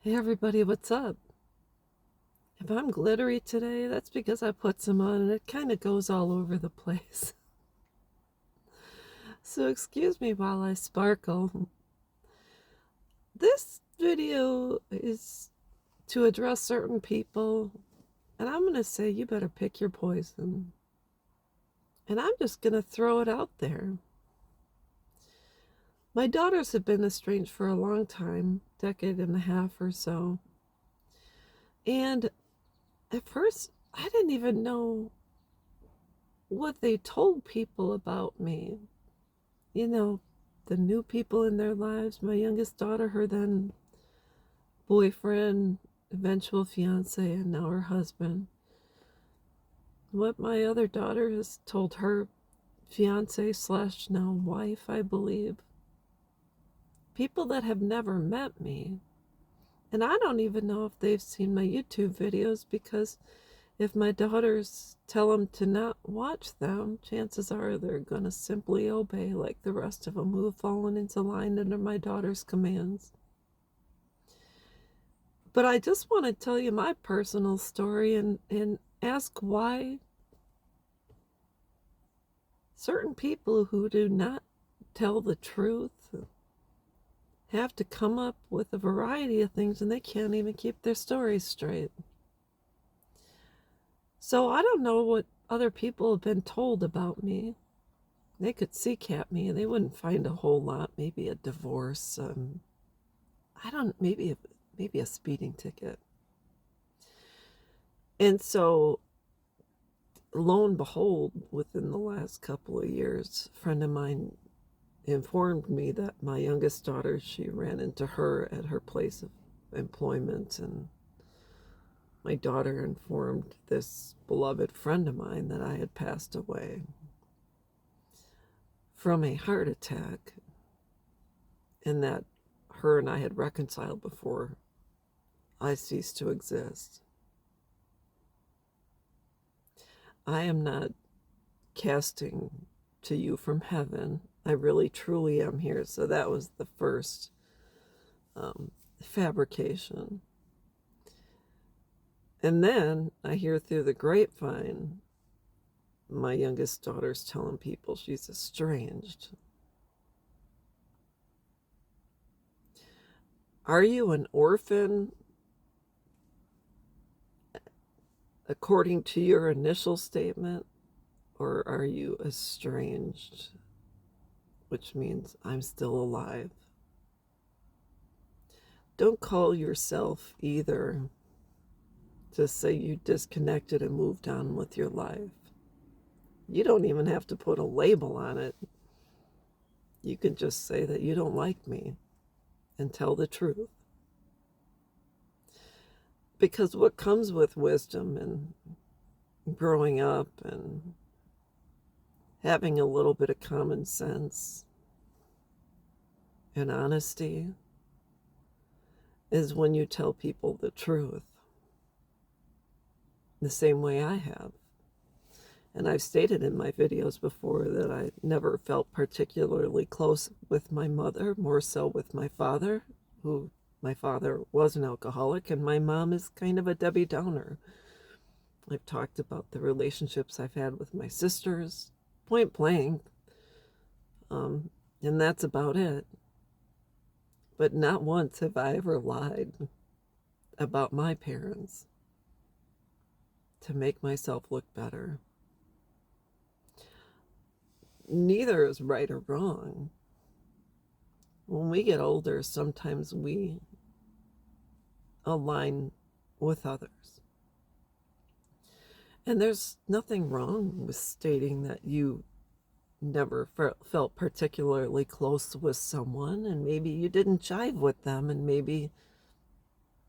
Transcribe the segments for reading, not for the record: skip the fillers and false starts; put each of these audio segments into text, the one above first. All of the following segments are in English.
Hey everybody, what's up? If I'm glittery today, that's because I put some on and it kind of goes all over the place. So excuse me while I sparkle. This video is to address certain people, and I'm going to say you better pick your poison. And I'm just going to throw it out there. My daughters have been estranged for a long time, decade and a half or so. And at first, I didn't even know what they told people about me. You know, the new people in their lives. My youngest daughter, her then boyfriend, eventual fiance, and now her husband. What my other daughter has told her fiance slash now wife, I believe. People that have never met me. And I don't even know if they've seen my YouTube videos, because if my daughters tell them to not watch them, chances are they're going to simply obey like the rest of them who have fallen into line under my daughter's commands. But I just want to tell you my personal story and ask why certain people who do not tell the truth have to come up with a variety of things and they can't even keep their stories straight. So I don't know what other people have been told about me. They could CCAT me and they wouldn't find a whole lot. Maybe a divorce. I don't. Maybe a speeding ticket. And so, lo and behold, within the last couple of years, a friend of mine informed me that my youngest daughter, she ran into her at her place of employment, and my daughter informed this beloved friend of mine that I had passed away from a heart attack, and that her and I had reconciled before I ceased to exist. I am not casting to you from heaven. I really truly am here. So that was the first fabrication. And then I hear through the grapevine my youngest daughter's telling people she's estranged. Are you an orphan according to your initial statement, or are you estranged, which means I'm still alive? Don't call yourself either. Just say you disconnected and moved on with your life. You don't even have to put a label on it. You can just say that you don't like me and tell the truth. Because what comes with wisdom and growing up and having a little bit of common sense and honesty is when you tell people the truth, the same way I have. And I've stated in my videos before that I never felt particularly close with my mother, more so with my father, who my father was an alcoholic, and my mom is kind of a Debbie Downer. I've talked about the relationships I've had with my sisters, point blank, and that's about it. But not once have I ever lied about my parents to make myself look better. Neither is right or wrong. When we get older, sometimes we align with others. And there's nothing wrong with stating that you never felt particularly close with someone, and maybe you didn't jive with them, and maybe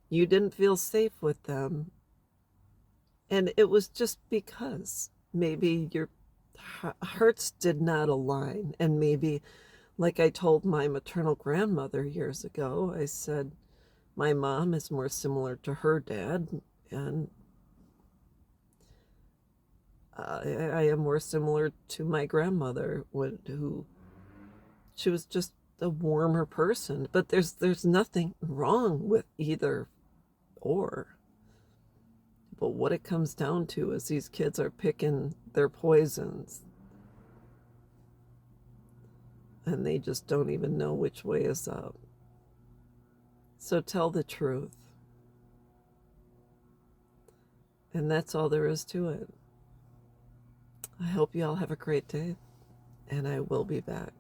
you didn't feel safe with them. And it was just because maybe your hearts did not align. And maybe, like I told my maternal grandmother years ago, I said, my mom is more similar to her dad, and I am more similar to my grandmother, who she was just a warmer person. But there's nothing wrong with either or. But what it comes down to is these kids are picking their poisons, and they just don't even know which way is up. So tell the truth. And that's all there is to it. I hope you all have a great day, and I will be back.